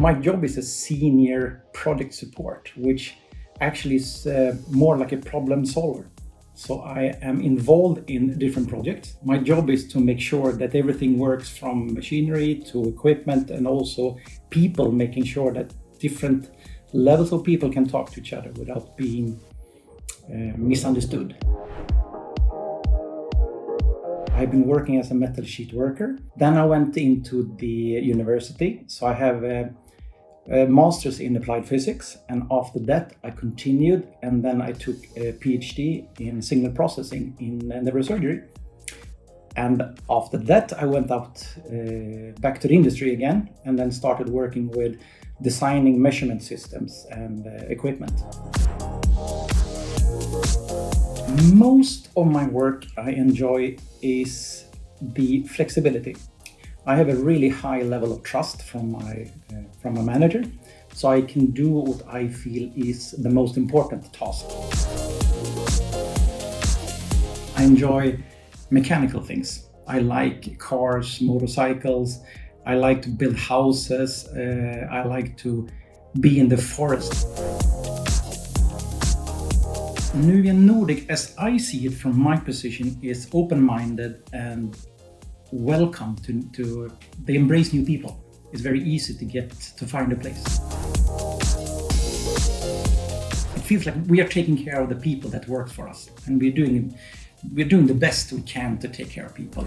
My job is a senior product support, which actually is more like a problem solver. So I am involved in different projects. My job is to make sure that everything works from machinery to equipment and also people, making sure that different levels of people can talk to each other without being misunderstood. I've been working as a metal sheet worker. Then I went into the university. So I have a master's in applied physics, and after that I continued, and then I took a PhD in signal processing in neurosurgery. And after that I went out back to the industry again, and then started working with designing measurement systems and equipment. Most of my work I enjoy is the flexibility. I have a really high level of trust from my manager, so I can do what I feel is the most important task. I enjoy mechanical things. I like cars, motorcycles. I like to build houses. I like to be in the forest. Nuvia Nordic, as I see it from my position, is open-minded and welcome to they embrace new people. It's very easy to find a place. It feels like we are taking care of the people that work for us, and we're doing the best we can to take care of people.